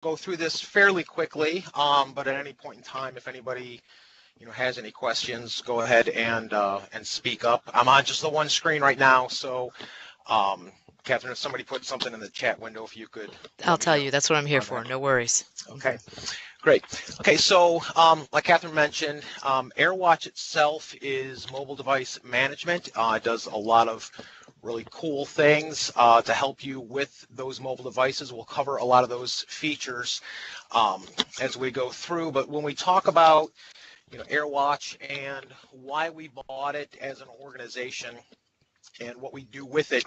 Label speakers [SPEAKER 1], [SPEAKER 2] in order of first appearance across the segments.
[SPEAKER 1] go through this fairly quickly, but at any point in time, if anybody has any questions, go ahead and speak up. I'm on just the one screen right now, so Catherine, if somebody put something in the chat window, if you could.
[SPEAKER 2] I'll tell you. That's what I'm here for. No worries.
[SPEAKER 1] Okay. Great. Okay, so like Catherine mentioned, AirWatch itself is mobile device management. It does a lot of really cool things to help you with those mobile devices. We'll cover a lot of those features as we go through. But when we talk about AirWatch and why we bought it as an organization and what we do with it,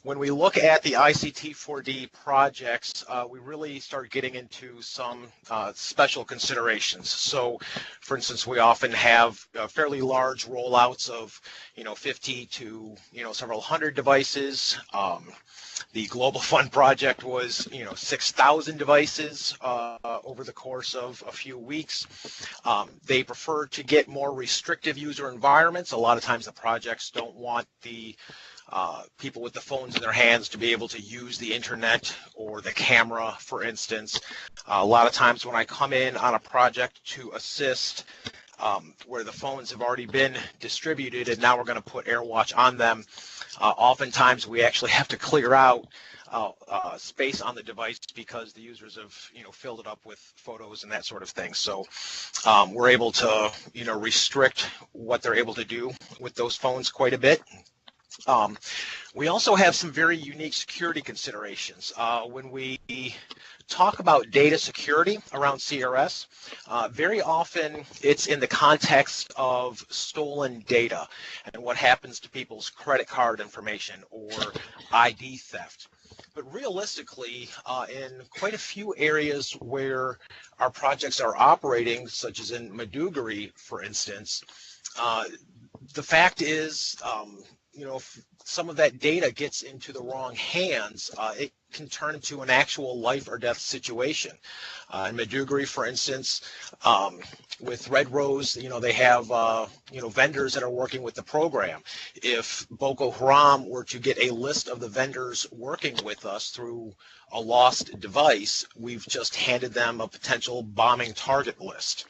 [SPEAKER 1] when we look at the ICT4D projects, we really start getting into some special considerations. So, for instance, we often have fairly large rollouts of 50 to several hundred devices. The Global Fund project was 6,000 devices over the course of a few weeks. They prefer to get more restrictive user environments. A lot of times the projects don't want the people with the phones in their hands to be able to use the internet or the camera, for instance. A lot of times when I come in on a project to assist where the phones have already been distributed and now we're going to put AirWatch on them, oftentimes we actually have to clear out space on the device because the users have filled it up with photos and that sort of thing. So we're able to restrict what they're able to do with those phones quite a bit. We also have some very unique security considerations. When we talk about data security around CRS, very often it's in the context of stolen data and what happens to people's credit card information or ID theft. But realistically, in quite a few areas where our projects are operating, such as in Maiduguri, for instance, the fact is, if some of that data gets into the wrong hands, it can turn into an actual life or death situation. In Maiduguri, for instance, with Red Rose, they have vendors that are working with the program. If Boko Haram were to get a list of the vendors working with us through a lost device, we've just handed them a potential bombing target list.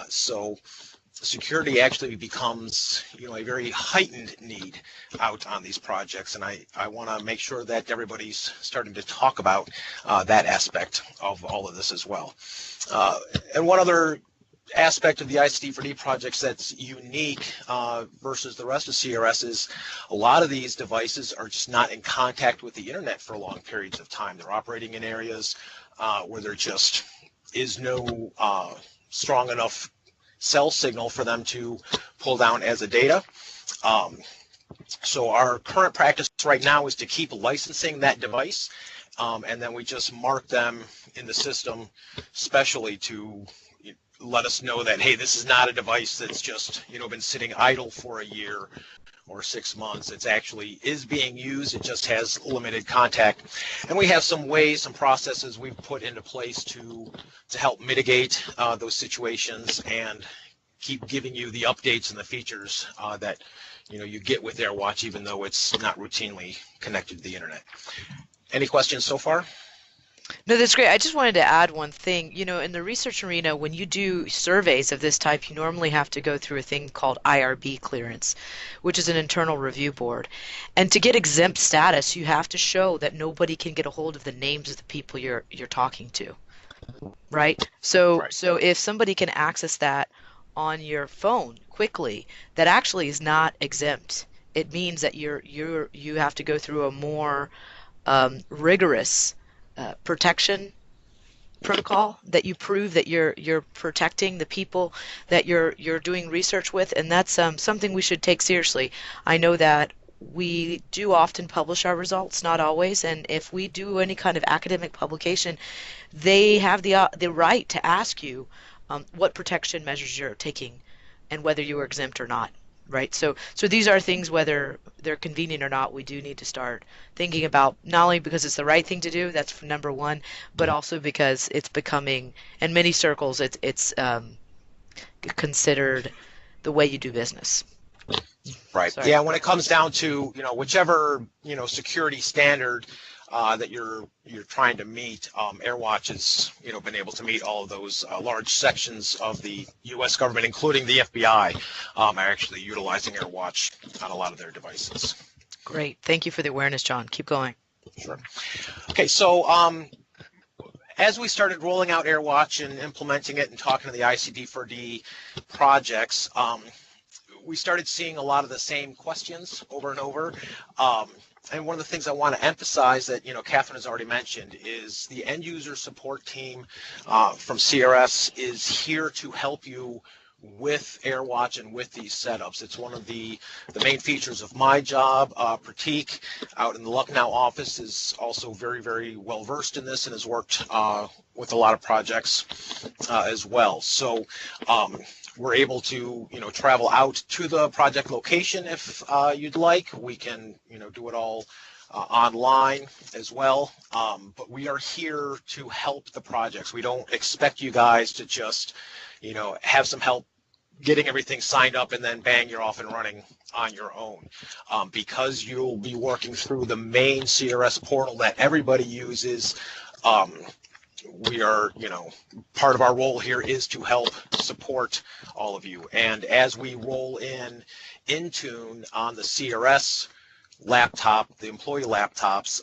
[SPEAKER 1] So security actually becomes a very heightened need out on these projects, and I want to make sure that everybody's starting to talk about that aspect of all of this as well. And one other aspect of the ICT4D projects that's unique versus the rest of CRS is a lot of these devices are just not in contact with the internet for long periods of time. They're operating in areas where there just is no strong enough cell signal for them to pull down as a data. So our current practice right now is to keep licensing that device, and then we just mark them in the system specially to let us know that, hey, this is not a device that's just been sitting idle for a year or 6 months. It's actually is being used. It just has limited contact. And we have some ways, some processes we've put into place to help mitigate those situations and keep giving you the updates and the features that you get with AirWatch, even though it's not routinely connected to the internet. Any questions so far?
[SPEAKER 2] No, that's great. I just wanted to add one thing. In the research arena, when you do surveys of this type, you normally have to go through a thing called IRB clearance, which is an internal review board. And to get exempt status, you have to show that nobody can get a hold of the names of the people you're talking to, right? So if somebody can access that on your phone quickly, that actually is not exempt. It means that you have to go through a more rigorous protection protocol, that you prove that you're protecting the people that you're doing research with, and that's something we should take seriously. I know that we do often publish our results, not always, and if we do any kind of academic publication, they have the right to ask you what protection measures you're taking and whether you are exempt or not. Right, so these are things, whether they're convenient or not, we do need to start thinking about, not only because it's the right thing to do, that's number one, but also because it's becoming, in many circles, it's considered the way you do business.
[SPEAKER 1] Right. Sorry. Yeah, when it comes down to whichever security standard that you're trying to meet, AirWatch has been able to meet all of those large sections of the U.S. government, including the FBI, are actually utilizing AirWatch on a lot of their devices.
[SPEAKER 2] Great. Thank you for the awareness, John. Keep going.
[SPEAKER 1] Sure. Okay, so as we started rolling out AirWatch and implementing it and talking to the ICT4D projects, we started seeing a lot of the same questions over and over. And one of the things I want to emphasize that Catherine has already mentioned is the end user support team from CRS is here to help you with AirWatch and with these setups. It's one of the main features of my job. Pratik out in the Lucknow office is also very, very well versed in this and has worked with a lot of projects as well. So we're able to travel out to the project location if you'd like. We can do it all online as well, but we are here to help the projects. We don't expect you guys to just have some help getting everything signed up and then bang, you're off and running on your own. Because you'll be working through the main CRS portal that everybody uses, we are, part of our role here is to help support all of you. And as we roll in Intune on the CRS laptop, the employee laptops,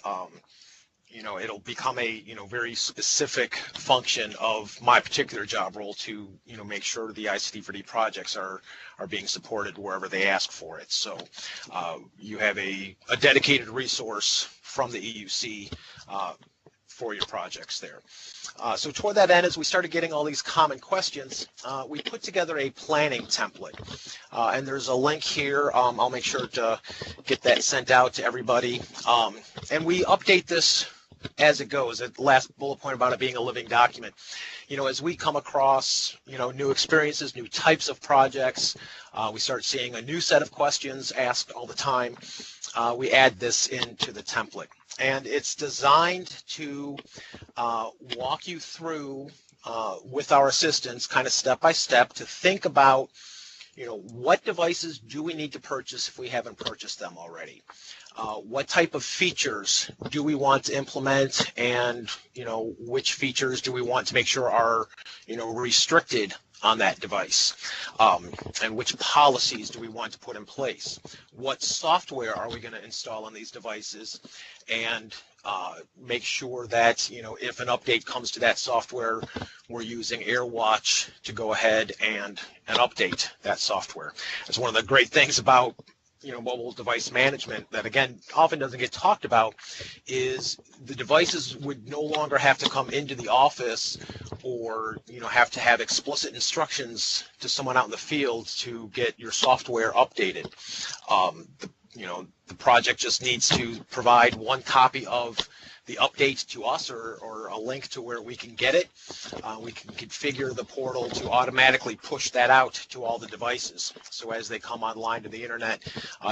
[SPEAKER 1] it'll become a very specific function of my particular job role to make sure the ICT4D projects are being supported wherever they ask for it. So you have a dedicated resource from the EUC for your projects there. So toward that end, as we started getting all these common questions, we put together a planning template. And there's a link here. I'll make sure to get that sent out to everybody. And we update this as it goes. The last bullet point about it being a living document. As we come across, new experiences, new types of projects, we start seeing a new set of questions asked all the time. We add this into the template. And it's designed to walk you through with our assistants, kind of step by step, to think about, what devices do we need to purchase if we haven't purchased them already? What type of features do we want to implement, and which features do we want to make sure are restricted on that device, and which policies do we want to put in place? What software are we going to install on these devices, and make sure that if an update comes to that software, we're using AirWatch to go ahead and update that software. It's one of the great things about mobile device management that, again, often doesn't get talked about, is the devices would no longer have to come into the office or have to have explicit instructions to someone out in the field to get your software updated. The project just needs to provide one copy of the update to us or a link to where we can get it. We can configure the portal to automatically push that out to all the devices. So as they come online to the internet,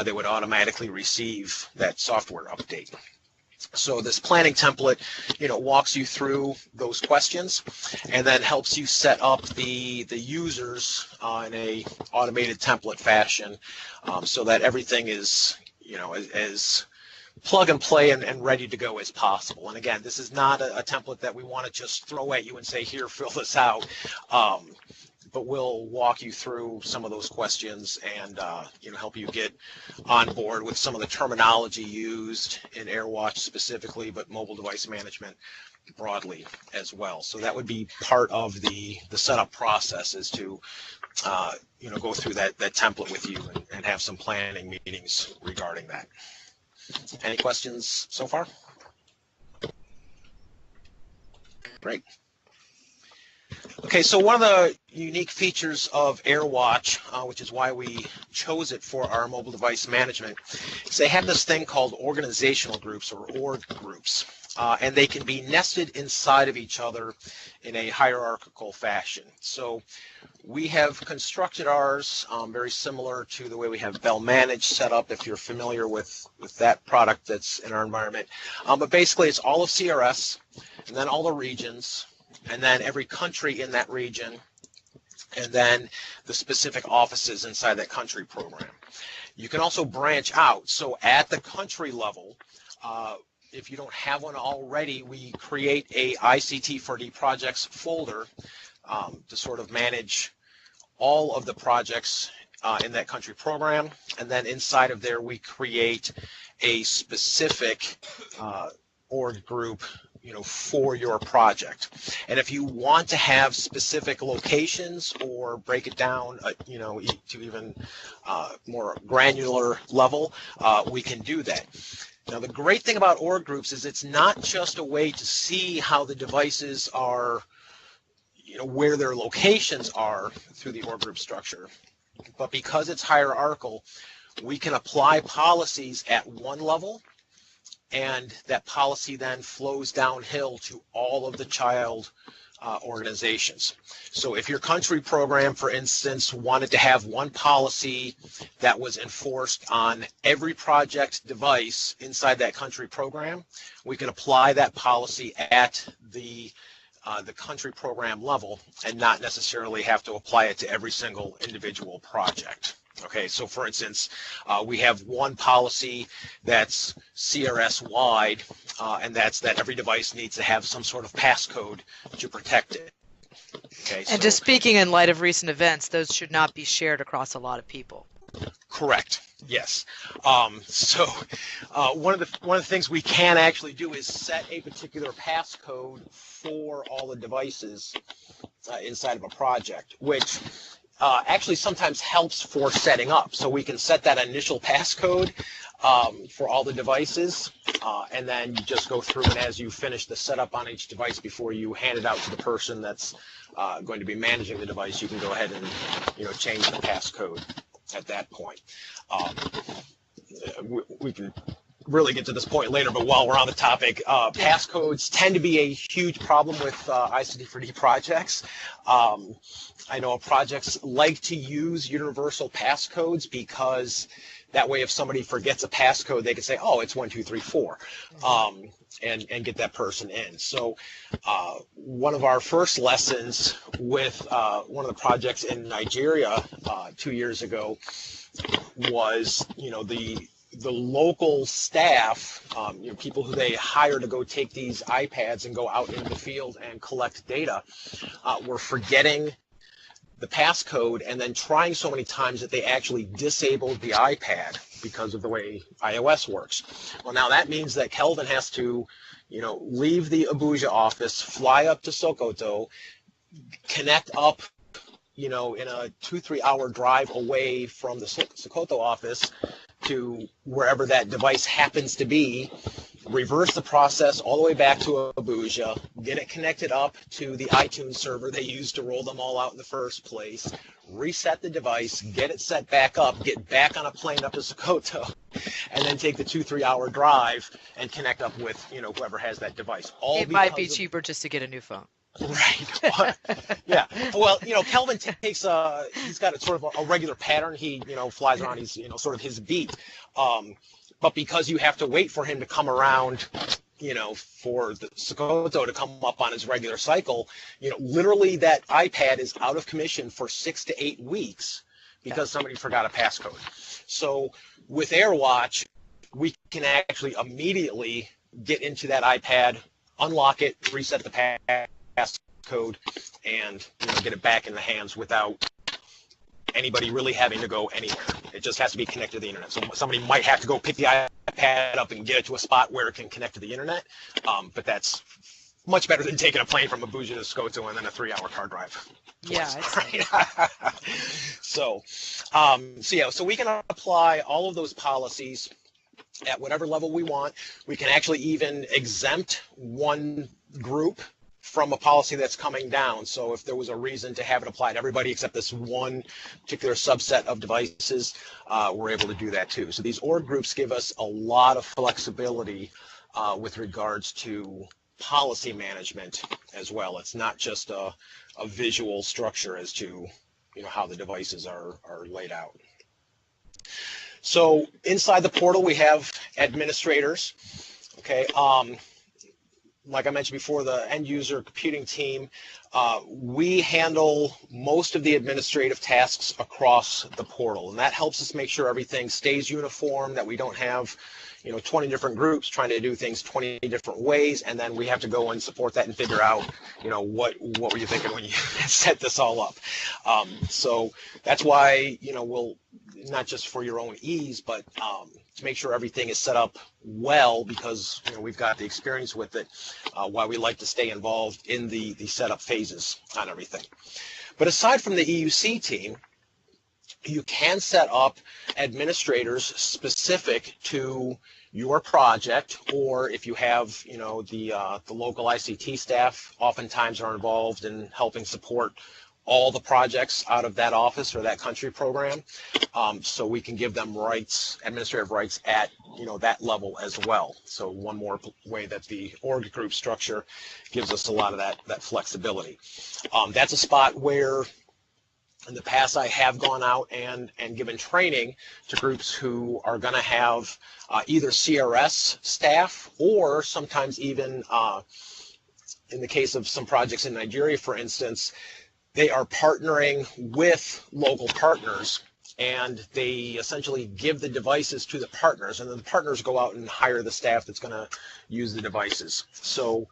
[SPEAKER 1] they would automatically receive that software update. So this planning template, walks you through those questions and then helps you set up the users in a automated template fashion, so that everything is, as plug and play and ready to go as possible. And again, this is not a template that we want to just throw at you and say, here, fill this out. But we'll walk you through some of those questions and help you get on board with some of the terminology used in AirWatch specifically, but mobile device management broadly as well. So that would be part of the setup process, is to go through that template with you and have some planning meetings regarding that. Any questions so far? Great. Okay, so one of the unique features of AirWatch, which is why we chose it for our mobile device management, is they have this thing called organizational groups, or org groups, and they can be nested inside of each other in a hierarchical fashion. So we have constructed ours very similar to the way we have Bell Manage set up, if you're familiar with that product that's in our environment. But basically, it's all of CRS, and then all the regions, and then every country in that region, and then the specific offices inside that country program. You can also branch out. So at the country level, if you don't have one already, we create a ICT4D projects folder to sort of manage all of the projects in that country program. And then inside of there, we create a specific org group, for your project. And if you want to have specific locations or break it down, to even more granular level, we can do that. Now, the great thing about org groups is it's not just a way to see how the devices are, where their locations are through the org group structure, but because it's hierarchical, we can apply policies at one level, and that policy then flows downhill to all of the child organizations. So if your country program, for instance, wanted to have one policy that was enforced on every project device inside that country program, we can apply that policy at the country program level and not necessarily have to apply it to every single individual project. Okay, so for instance, we have one policy that's CRS-wide, and that's that every device needs to have some sort of passcode to protect it. Okay,
[SPEAKER 2] and just speaking in light of recent events, those should not be shared across a lot of people.
[SPEAKER 1] Correct. Yes. So one of the things we can actually do is set a particular passcode for all the devices inside of a project, which actually sometimes helps for setting up. So we can set that initial passcode for all the devices, and then you just go through, and as you finish the setup on each device before you hand it out to the person that's going to be managing the device, you can go ahead and change the passcode at that point. We can really get to this point later, but while we're on the topic, passcodes tend to be a huge problem with ICT4D projects. I know projects like to use universal passcodes because that way if somebody forgets a passcode, they can say, oh, it's 1234, and get that person in. So one of our first lessons with one of the projects in Nigeria 2 years ago was, the local staff, people who they hire to go take these iPads and go out into the field and collect data, were forgetting the passcode and then trying so many times that they actually disabled the iPad because of the way iOS works. Well, now that means that Kelvin has to, leave the Abuja office, fly up to Sokoto, connect up, in a 2-3 hour drive away from the Sokoto office to wherever that device happens to be, reverse the process all the way back to Abuja, get it connected up to the iTunes server they used to roll them all out in the first place, reset the device, get it set back up, get back on a plane up to Sokoto, and then take the 2-3 hour drive and connect up with, whoever has that device.
[SPEAKER 2] It might be cheaper just to get a new phone.
[SPEAKER 1] Right. Yeah. Well, Kelvin takes he's got a sort of a regular pattern. He, flies around. He's, sort of his beat. But because you have to wait for him to come around, for the Sokoto to come up on his regular cycle, literally that iPad is out of commission for 6 to 8 weeks because somebody forgot a passcode. So with AirWatch, we can actually immediately get into that iPad, unlock it, reset the passcode, and get it back in the hands without anybody really having to go anywhere. It just has to be connected to the internet. So somebody might have to go pick the iPad up and get it to a spot where it can connect to the internet, but that's much better than taking a plane from Abuja to Sokoto and then a 3 hour car drive.
[SPEAKER 2] Yeah.
[SPEAKER 1] Right? So we can apply all of those policies at whatever level we want. We can actually even exempt one group from a policy that's coming down. So if there was a reason to have it applied to everybody except this one particular subset of devices, we're able to do that too. So these org groups give us a lot of flexibility with regards to policy management as well. It's not just a visual structure as to how the devices are laid out. So inside the portal we have administrators. Okay. Like I mentioned before, the end user computing team, we handle most of the administrative tasks across the portal, and that helps us make sure everything stays uniform, that we don't have 20 different groups trying to do things 20 different ways, and then we have to go and support that and figure out, what were you thinking when you set this all up. So that's why, we'll, not just for your own ease, but to make sure everything is set up well, because we've got the experience with it, why we like to stay involved in the setup phases on everything. But aside from the EUC team, you can set up administrators specific to your project, or if you have, the local ICT staff oftentimes are involved in helping support all the projects out of that office or that country program. So we can give them rights, administrative rights at, that level as well. So one more way that the org group structure gives us a lot of that flexibility. That's a spot where in the past I have gone out and given training to groups who are going to have either CRS staff, or sometimes even in the case of some projects in Nigeria, for instance, they are partnering with local partners, and they essentially give the devices to the partners, and then the partners go out and hire the staff that's going to use the devices. So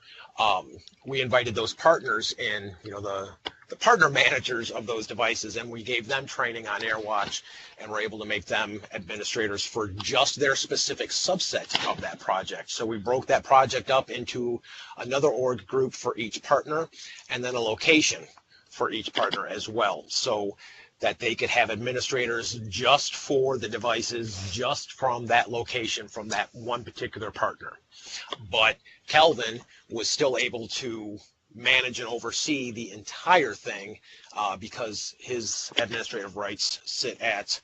[SPEAKER 1] we invited those partners in, the partner managers of those devices, and we gave them training on AirWatch, and we're able to make them administrators for just their specific subset of that project. So we broke that project up into another org group for each partner, and then a location for each partner as well, so that they could have administrators just for the devices, just from that location, from that one particular partner. But Kelvin was still able to manage and oversee the entire thing because his administrative rights sit at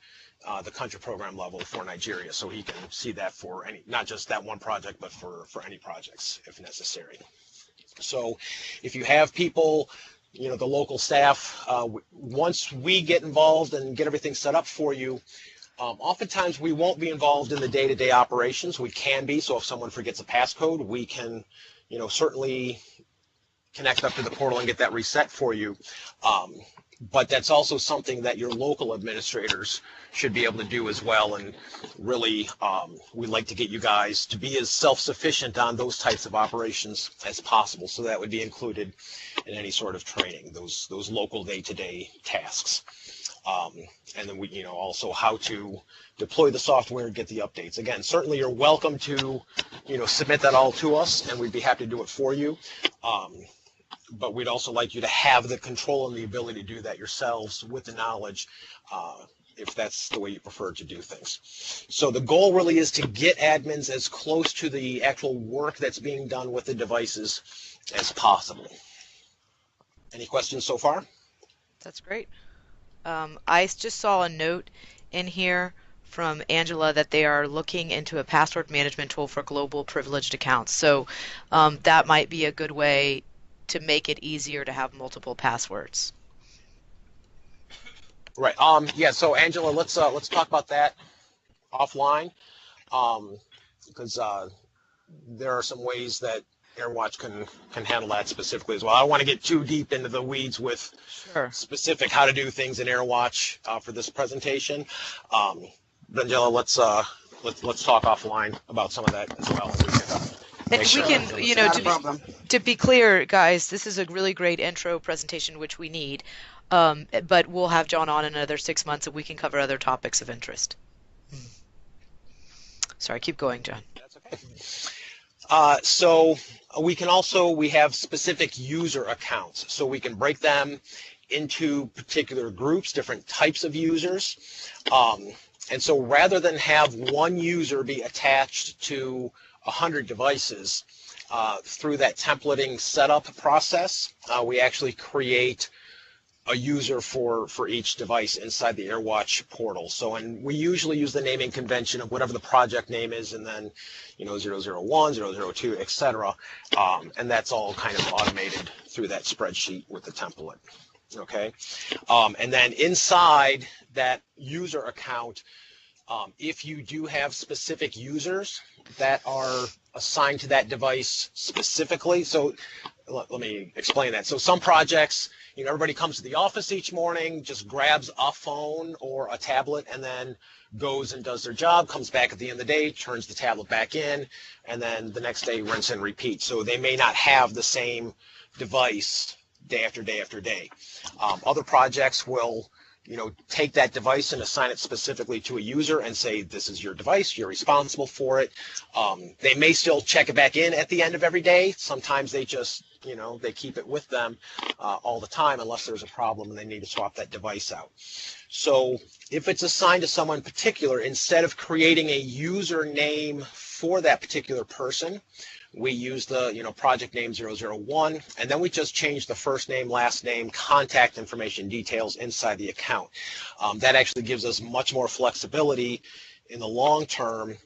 [SPEAKER 1] the country program level for Nigeria, so he can see that for any, not just that one project, but for any projects if necessary. So if you have people, the local staff, once we get involved and get everything set up for you, oftentimes we won't be involved in the day-to-day operations. We can be, so if someone forgets a passcode, we can, certainly connect up to the portal and get that reset for you. But that's also something that your local administrators should be able to do as well. And really, we'd like to get you guys to be as self-sufficient on those types of operations as possible. So that would be included in any sort of training, those local day-to-day tasks. And then we, also how to deploy the software and get the updates. Again, certainly you're welcome to, submit that all to us, and we'd be happy to do it for you. But we'd also like you to have the control and the ability to do that yourselves with the knowledge, if that's the way you prefer to do things. So the goal really is to get admins as close to the actual work that's being done with the devices as possible. Any questions so far?
[SPEAKER 2] That's great. I just saw a note in here from Angela that they are looking into a password management tool for global privileged accounts. So that might be a good way to make it easier to have multiple passwords.
[SPEAKER 1] Right. Yeah. So Angela, let's talk about that offline, because there are some ways that AirWatch can handle that specifically as well. I don't want to get too deep into the weeds with specific how to do things in AirWatch for this presentation. But Angela, let's talk offline about some of that as well.
[SPEAKER 2] And we can, to be clear, guys, this is a really great intro presentation, which we need, but we'll have John on in another 6 months and we can cover other topics of interest. Sorry, keep going, John.
[SPEAKER 1] That's okay. So we have specific user accounts, so we can break them into particular groups, different types of users. And so rather than have one user be attached to 100 devices, through that templating setup process, we actually create a user for each device inside the AirWatch portal. So, and we usually use the naming convention of whatever the project name is, and then 001, 002, etc. And that's all kind of automated through that spreadsheet with the template. Okay, and then inside that user account, if you do have specific users that are assigned to that device specifically, so let me explain that. So some projects, everybody comes to the office each morning, just grabs a phone or a tablet, and then goes and does their job, comes back at the end of the day, turns the tablet back in, and then the next day rinse and repeat. So they may not have the same device day after day after day. Other projects will take that device and assign it specifically to a user and say, this is your device, you're responsible for it. They may still check it back in at the end of every day. Sometimes they just, they keep it with them all the time unless there's a problem and they need to swap that device out. So if it's assigned to someone particular, instead of creating a username for that particular person, we use the project name 001, and then we just change the first name, last name, contact information details inside the account. That actually gives us much more flexibility in the long term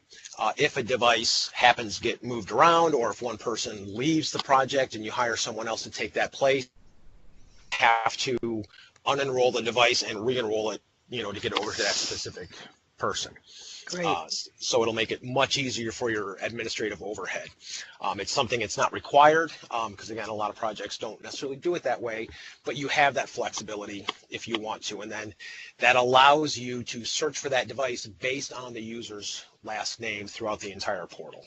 [SPEAKER 1] if a device happens to get moved around, or if one person leaves the project and you hire someone else to take that place, have to unenroll the device and re-enroll it, to get over to that specific person.
[SPEAKER 2] Great.
[SPEAKER 1] So it'll make it much easier for your administrative overhead. It's something that's not required because, again, a lot of projects don't necessarily do it that way, but you have that flexibility if you want to. And then that allows you to search for that device based on the user's last name throughout the entire portal.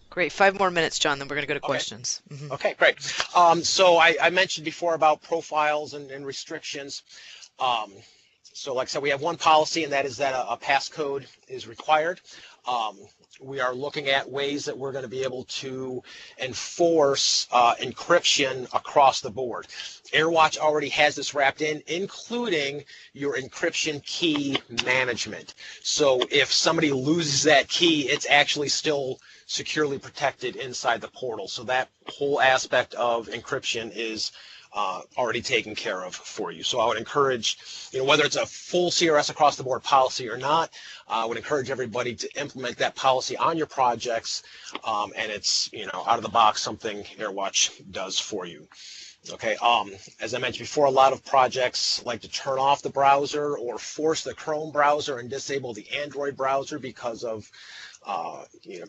[SPEAKER 2] Great. 5 more minutes, John, then we're going to go to questions.
[SPEAKER 1] Mm-hmm. Okay, great. So I mentioned before about profiles and restrictions. So like I said, we have one policy, and that is that a passcode is required. We are looking at ways that we're going to be able to enforce encryption across the board. AirWatch already has this wrapped in, including your encryption key management. So if somebody loses that key, it's actually still securely protected inside the portal. So that whole aspect of encryption is already taken care of for you. So I would encourage, whether it's a full CRS across the board policy or not, I would encourage everybody to implement that policy on your projects, and it's, out of the box something AirWatch does for you. Okay, as I mentioned before, a lot of projects like to turn off the browser or force the Chrome browser and disable the Android browser because of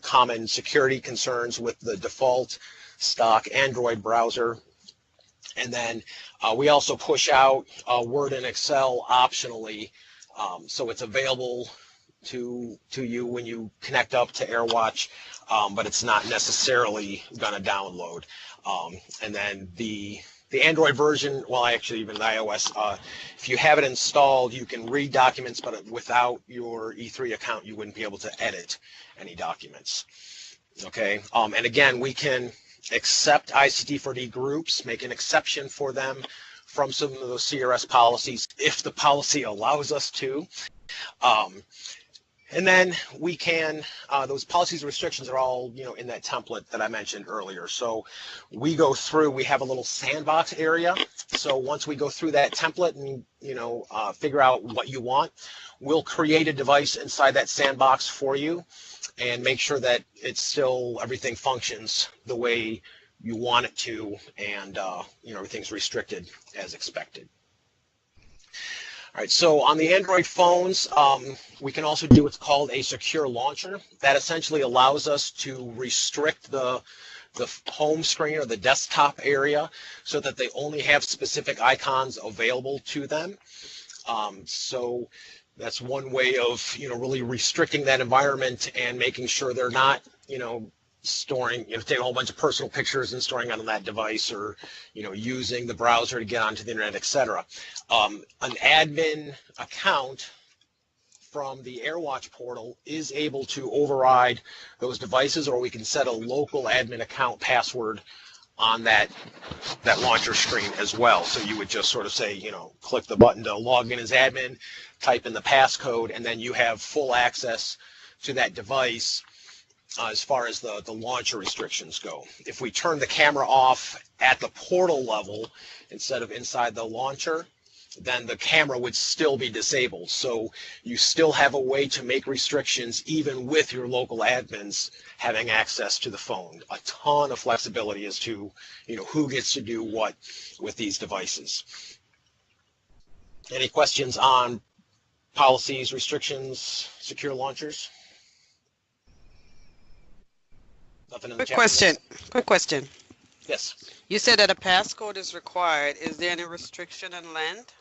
[SPEAKER 1] common security concerns with the default stock Android browser. And then we also push out Word and Excel optionally, so it's available to you when you connect up to AirWatch, but it's not necessarily going to download. And then the Android version, well, actually even the iOS, if you have it installed, you can read documents, but without your E3 account, you wouldn't be able to edit any documents. Okay, and again, we can accept ICT4D groups, make an exception for them from some of those CRS policies if the policy allows us to. And then we can, those policies and restrictions are all, in that template that I mentioned earlier. So we go through, we have a little sandbox area. So once we go through that template and, figure out what you want, we'll create a device inside that sandbox for you and make sure that it's still, everything functions the way you want it to, and everything's restricted as expected. All right, so on the Android phones, we can also do what's called a secure launcher. That essentially allows us to restrict the home screen or the desktop area so that they only have specific icons available to them. So that's one way of, really restricting that environment and making sure they're not, storing, taking a whole bunch of personal pictures and storing on that device, or, using the browser to get onto the internet, etc. An admin account from the AirWatch portal is able to override those devices, or we can set a local admin account password on that launcher screen as well. So you would just sort of say, click the button to log in as admin, type in the passcode, and then you have full access to that device as far as the launcher restrictions go. If we turn the camera off at the portal level instead of inside the launcher, then the camera would still be disabled. So you still have a way to make restrictions even with your local admins having access to the phone. A ton of flexibility as to, who gets to do what with these devices. Any questions on policies, restrictions, secure launchers? Nothing in the chat.
[SPEAKER 3] Quick question.
[SPEAKER 1] Yes.
[SPEAKER 3] You said that a passcode is required. Is there any restriction in length?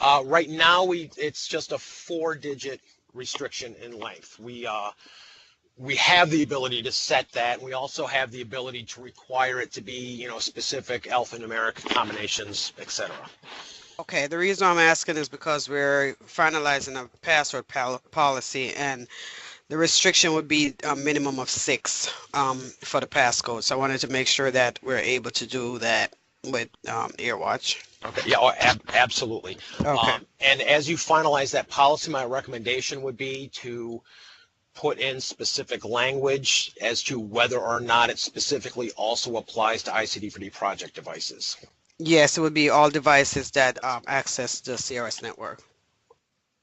[SPEAKER 1] Right now, it's just a 4-digit restriction in length. We have the ability to set that. We also have the ability to require it to be, specific alphanumeric combinations, etc.
[SPEAKER 3] Okay, the reason I'm asking is because we're finalizing a password policy, and the restriction would be a minimum of 6 for the passcode. So I wanted to make sure that we're able to do that with AirWatch.
[SPEAKER 1] Okay. Yeah. Absolutely.
[SPEAKER 3] Okay.
[SPEAKER 1] And as you finalize that policy, my recommendation would be to put in specific language as to whether or not it specifically also applies to ICT4D project devices.
[SPEAKER 3] Yes, it would be all devices that access the CRS network.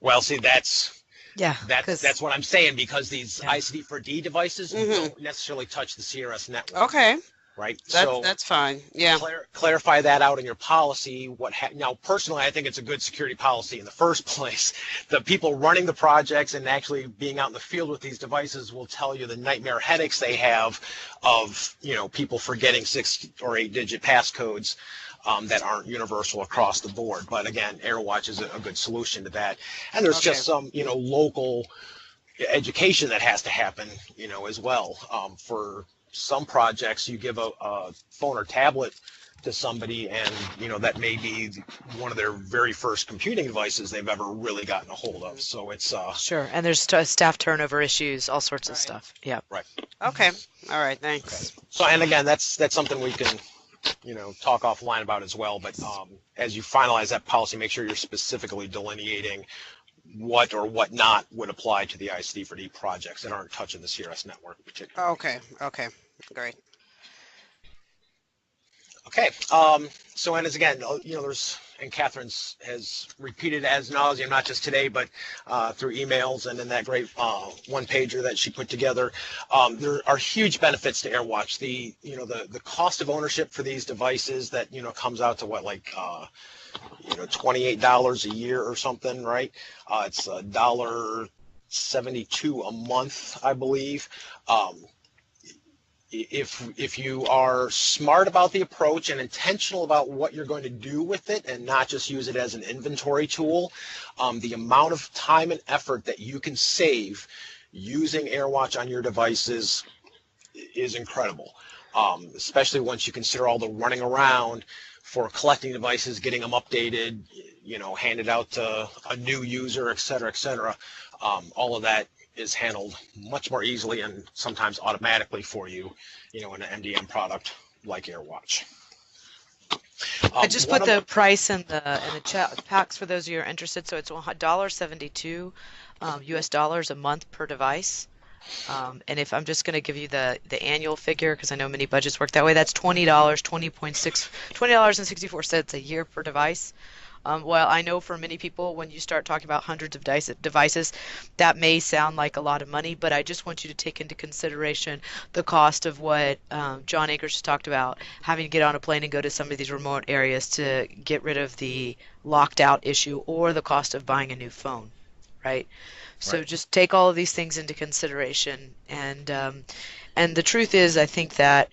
[SPEAKER 1] Well, see, that's
[SPEAKER 2] Yeah,
[SPEAKER 1] that's
[SPEAKER 2] because
[SPEAKER 1] that's what I'm saying, because these
[SPEAKER 2] yeah.
[SPEAKER 1] ICT4D devices
[SPEAKER 3] Mm-hmm.
[SPEAKER 1] don't necessarily touch the CRS network,
[SPEAKER 3] Okay,
[SPEAKER 1] right?
[SPEAKER 3] that's fine. Yeah.
[SPEAKER 1] Clarify that out in your policy. Now, personally, I think it's a good security policy in the first place. The people running the projects and actually being out in the field with these devices will tell you the nightmare headaches they have of, people forgetting 6 or 8-digit passcodes that aren't universal across the board. But again, AirWatch is a good solution to that. And there's
[SPEAKER 3] Okay.
[SPEAKER 1] just some, local education that has to happen, as well. For some projects, you give a phone or tablet to somebody, and that may be one of their very first computing devices they've ever really gotten a hold of. So it's
[SPEAKER 2] Sure. And there's staff turnover issues, all sorts of
[SPEAKER 3] Right.
[SPEAKER 2] stuff. Yeah.
[SPEAKER 1] right.
[SPEAKER 3] Okay. All right.
[SPEAKER 1] Okay.
[SPEAKER 3] Thanks.
[SPEAKER 1] So, and again, that's something we can talk offline about as well. But as you finalize that policy, make sure you're specifically delineating what or what not would apply to the ICT4D projects that aren't touching the CRS network particularly.
[SPEAKER 3] Okay. Okay. Great.
[SPEAKER 1] Okay. So, and as again, there's, and Catherine's has repeated ad nauseum, not just today, but through emails and in that great one-pager that she put together. There are huge benefits to AirWatch. The cost of ownership for these devices that comes out to what, like $28 a year or something, right? It's $1.72 a month, I believe. If you are smart about the approach and intentional about what you're going to do with it and not just use it as an inventory tool, the amount of time and effort that you can save using AirWatch on your devices is incredible, especially once you consider all the running around for collecting devices, getting them updated, handed out to a new user, et cetera, et cetera. All of that is handled much more easily and sometimes automatically for you, in an MDM product like AirWatch.
[SPEAKER 2] I just put the price in the chat packs for those of you who are interested. So it's $1.72 US dollars a month per device. And if I'm just going to give you the annual figure, because I know many budgets work that way, that's $20.64 a year per device. Well, I know for many people, when you start talking about hundreds of devices, that may sound like a lot of money, but I just want you to take into consideration the cost of what John Akers just talked about, having to get on a plane and go to some of these remote areas to get rid of the locked out issue, or the cost of buying a new phone, right? So
[SPEAKER 1] Right.
[SPEAKER 2] just take all of these things into consideration. And the truth is, I think that,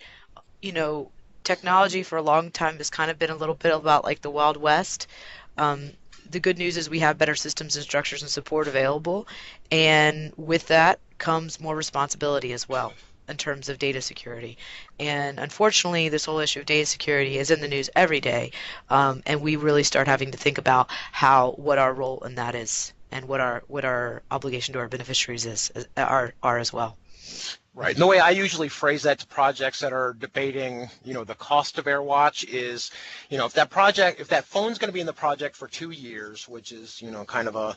[SPEAKER 2] technology for a long time has kind of been a little bit about like the Wild West. The good news is we have better systems and structures and support available, and with that comes more responsibility as well in terms of data security. And unfortunately, this whole issue of data security is in the news every day, and we really start having to think about what our role in that is, and what our obligation to our beneficiaries are as well.
[SPEAKER 1] Right. And the way I usually phrase that to projects that are debating, the cost of AirWatch is, if that phone's going to be in the project for 2 years, which is, kind of a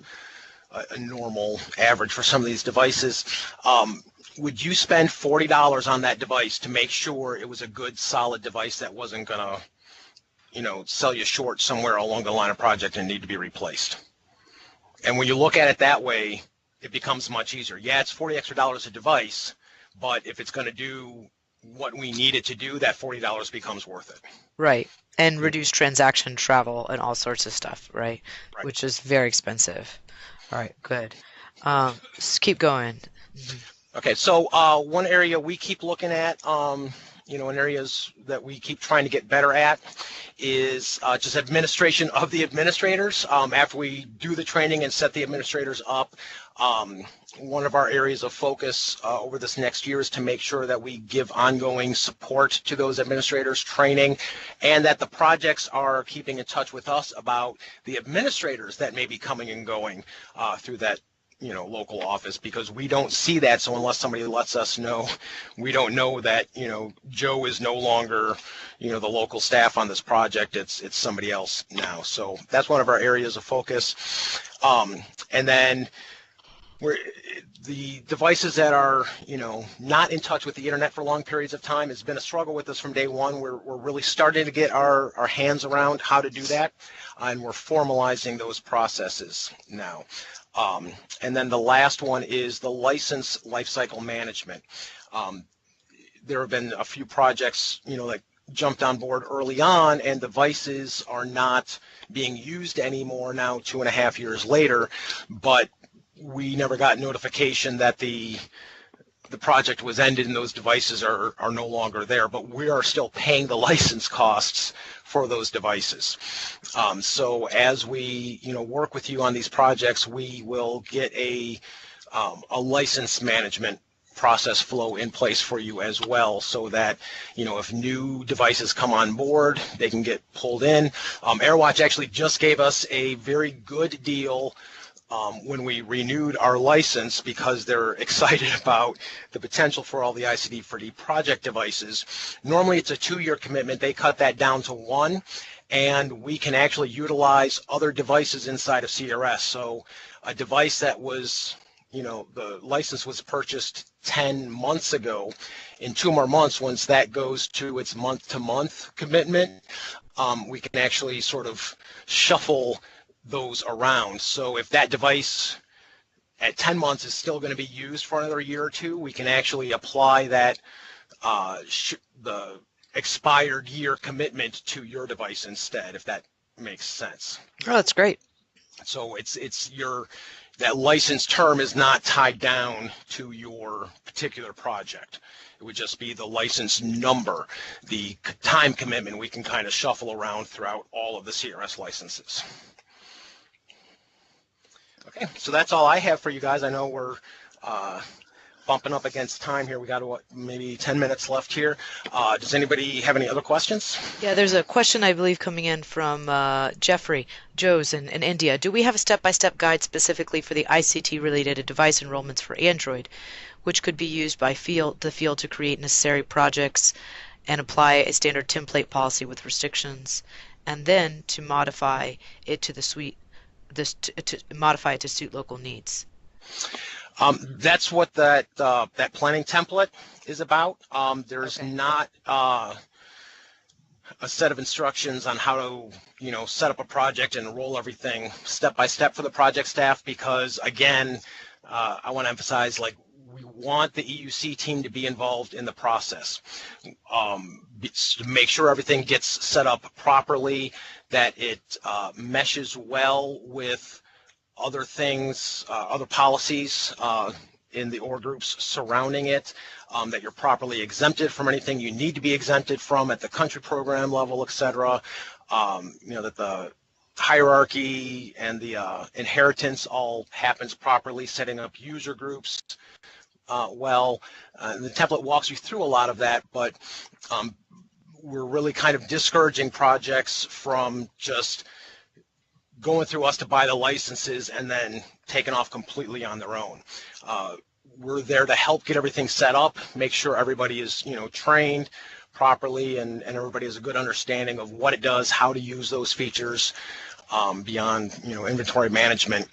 [SPEAKER 1] normal average for some of these devices, would you spend $40 on that device to make sure it was a good, solid device that wasn't going to, sell you short somewhere along the line of project and need to be replaced? And when you look at it that way, it becomes much easier. Yeah, it's $40 extra a device, but if it's going to do what we need it to do, that $40 becomes worth it.
[SPEAKER 2] Right. And reduce transaction travel and all sorts of stuff, right?
[SPEAKER 1] Right.
[SPEAKER 2] Which is very expensive. All right, good. Just keep going.
[SPEAKER 1] Okay, so one area we keep looking at, in areas that we keep trying to get better at is just administration of the administrators. After we do the training and set the administrators up, one of our areas of focus over this next year is to make sure that we give ongoing support to those administrators, training, and that the projects are keeping in touch with us about the administrators that may be coming and going through that local office, because we don't see that. So unless somebody lets us know, we don't know that Joe is no longer the local staff on this project. It's somebody else now. So that's one of our areas of focus. And then the devices that are not in touch with the internet for long periods of time has been a struggle with us from day one. We're really starting to get our hands around how to do that, and we're formalizing those processes now. And then the last one is the license lifecycle management. There have been a few projects, that jumped on board early on, and devices are not being used anymore now 2.5 years later, but we never got notification that the project was ended and those devices are no longer there, but we are still paying the license costs for those devices. So as we work with you on these projects, we will get a license management process flow in place for you as well, so that if new devices come on board, they can get pulled in. AirWatch actually just gave us a very good deal when we renewed our license, because they're excited about the potential for all the ICT4D project devices. Normally it's a 2-year commitment. They cut that down to 1, and we can actually utilize other devices inside of CRS. So a device that was, the license was purchased 10 months ago, in 2 more months, once that goes to its month-to-month commitment, we can actually sort of shuffle those around. So if that device at 10 months is still going to be used for another year or two, we can actually apply that the expired year commitment to your device instead, if that makes sense.
[SPEAKER 2] Oh, that's great.
[SPEAKER 1] So that license term is not tied down to your particular project. It would just be the license number. The time commitment we can kind of shuffle around throughout all of the CRS licenses. Okay, so that's all I have for you guys. I know we're bumping up against time here. We got maybe 10 minutes left here. Does anybody have any other questions?
[SPEAKER 2] Yeah, there's a question, I believe, coming in from Jeffrey Joes in India. Do we have a step-by-step guide specifically for the ICT-related device enrollments for Android, which could be used by the field to create necessary projects and apply a standard template policy with restrictions, and then to modify it to the suite? To modify it to suit local needs?
[SPEAKER 1] That's what that planning template is about. There's not a set of instructions on how to set up a project and roll everything step by step for the project staff, because again, I want to emphasize, we want the EUC team to be involved in the process, to make sure everything gets set up properly, that it meshes well with other things, other policies in the org groups surrounding it, that you're properly exempted from anything you need to be exempted from at the country program level, etc. That the hierarchy and the inheritance all happens properly, setting up user groups the template walks you through a lot of that, but we're really kind of discouraging projects from just going through us to buy the licenses and then taking off completely on their own. We're there to help get everything set up, make sure everybody is trained properly, and everybody has a good understanding of what it does, how to use those features beyond inventory management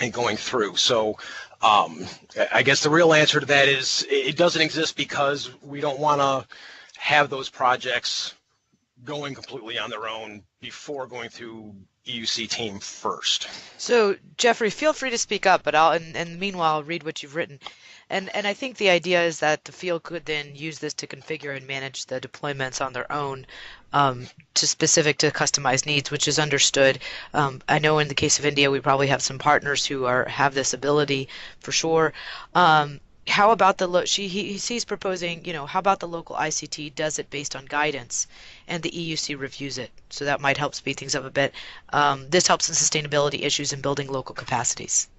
[SPEAKER 1] and going through. So I guess the real answer to that is it doesn't exist because we don't want to have those projects going completely on their own before going through EUC team first.
[SPEAKER 2] So Jeffrey, feel free to speak up, but and meanwhile I'll read what you've written. And I think the idea is that the field could then use this to configure and manage the deployments on their own, specific to customized needs, which is understood. I know in the case of India, we probably have some partners who have this ability for sure. how about he's proposing, how about the local ICT does it based on guidance and the EUC reviews it. So that might help speed things up a bit. This helps in sustainability issues and building local capacities.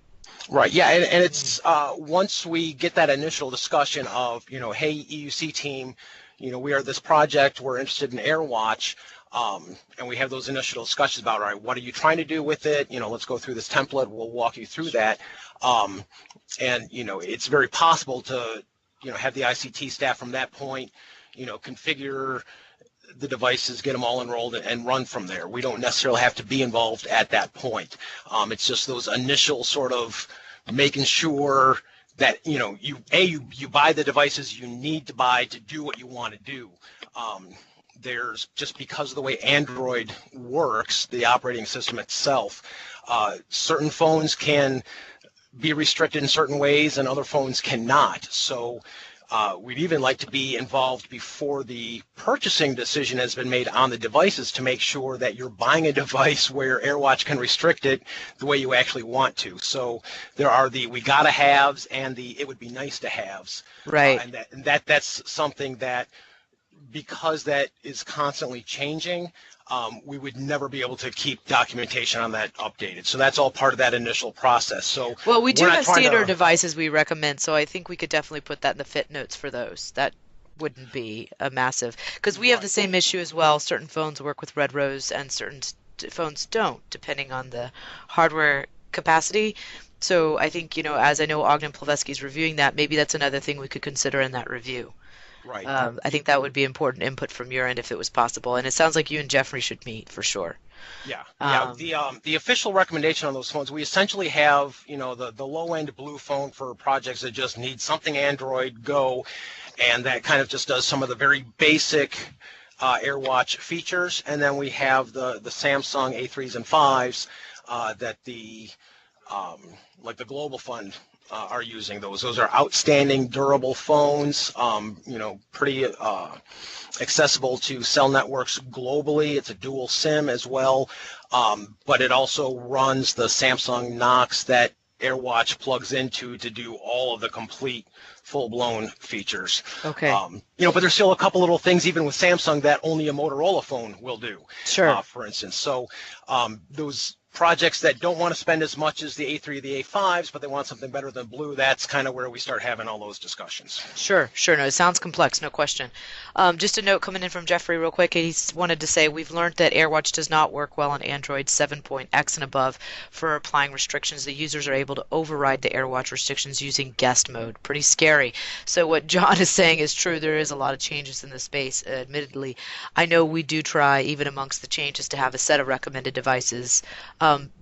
[SPEAKER 1] Right. Yeah. And it's once we get that initial discussion of, hey, EUC team, we are this project, we're interested in AirWatch, and we have those initial discussions about, all right, what are you trying to do with it? Let's go through this template. We'll walk you through that. And, it's very possible to, have the ICT staff from that point, configure the devices, get them all enrolled, and run from there. We don't necessarily have to be involved at that point. It's just those initial sort of making sure that you buy the devices you need to buy to do what you want to do. There's just because of the way Android works, the operating system itself, certain phones can be restricted in certain ways and other phones cannot. So we'd even like to be involved before the purchasing decision has been made on the devices to make sure that you're buying a device where AirWatch can restrict it the way you actually want to. So there are the we gotta haves and the it would be nice to haves.
[SPEAKER 2] Right.
[SPEAKER 1] And that's something that, because that is constantly changing, we would never be able to keep documentation on that updated. So that's all part of that initial process. So
[SPEAKER 2] well, we do have standard devices we recommend, so I think we could definitely put that in the fit notes for those. That wouldn't be a massive, because we have the same issue as well. Certain phones work with Red Rose and certain phones don't, depending on the hardware capacity. So I think, as I know Ogden Plevesky is reviewing that, maybe that's another thing we could consider in that review.
[SPEAKER 1] Right.
[SPEAKER 2] I think that would be important input from your end if it was possible, and it sounds like you and Jeffrey should meet for sure.
[SPEAKER 1] Yeah. The official recommendation on those phones, we essentially have the low end blue phone for projects that just need something Android Go, and that kind of just does some of the very basic AirWatch features, and then we have the Samsung A3s and 5s that the like the Global Fund are using those. Those are outstanding, durable phones, pretty accessible to cell networks globally. It's a dual SIM as well, but it also runs the Samsung Knox that AirWatch plugs into to do all of the complete full-blown features.
[SPEAKER 2] Okay.
[SPEAKER 1] But there's still a couple little things even with Samsung that only a Motorola phone will do.
[SPEAKER 2] Sure.
[SPEAKER 1] For instance. So those projects that don't want to spend as much as the A3 or the A5s, but they want something better than blue, that's kind of where we start having all those discussions.
[SPEAKER 2] Sure. No, it sounds complex, no question. Just a note coming in from Jeffrey real quick. He wanted to say, we've learned that AirWatch does not work well on Android 7.x and above for applying restrictions. The users are able to override the AirWatch restrictions using guest mode. Pretty scary. So what John is saying is true. There is a lot of changes in the space, admittedly. I know we do try, even amongst the changes, to have a set of recommended devices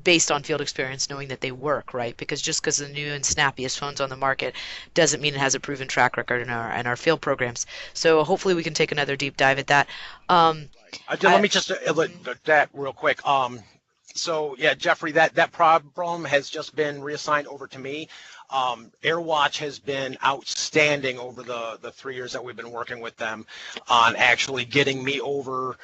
[SPEAKER 2] based on field experience, knowing that they work, right? Because just because the new and snappiest phone's on the market doesn't mean it has a proven track record in our field programs. So hopefully we can take another deep dive at that.
[SPEAKER 1] Let me just that real quick. So yeah, Jeffrey, that problem has just been reassigned over to me. AirWatch has been outstanding over the 3 years that we've been working with them on actually getting me over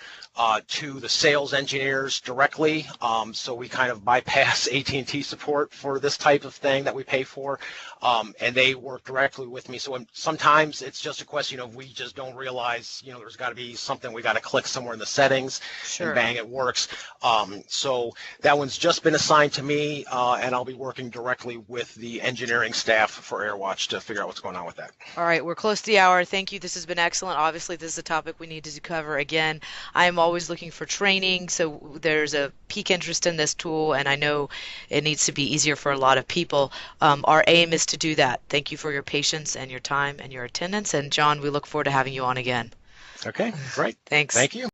[SPEAKER 1] to the sales engineers directly. So we kind of bypass AT&T support for this type of thing that we pay for, and they work directly with me. So sometimes it's just a question of we just don't realize, there's got to be something we got to click somewhere in the settings,
[SPEAKER 2] Sure.
[SPEAKER 1] and bang, it works. So that one's just been assigned to me, and I'll be working directly with the engineering staff for AirWatch to figure out what's going on with that.
[SPEAKER 2] All right, we're close to the hour. Thank you. This has been excellent. Obviously, this is a topic we need to cover again. I am always looking for training, so there's a peak interest in this tool, and I know it needs to be easier for a lot of people. Our aim is to do that. Thank you for your patience and your time and your attendance. And John, we look forward to having you on again.
[SPEAKER 1] Okay, great.
[SPEAKER 2] Thanks.
[SPEAKER 1] Thank you.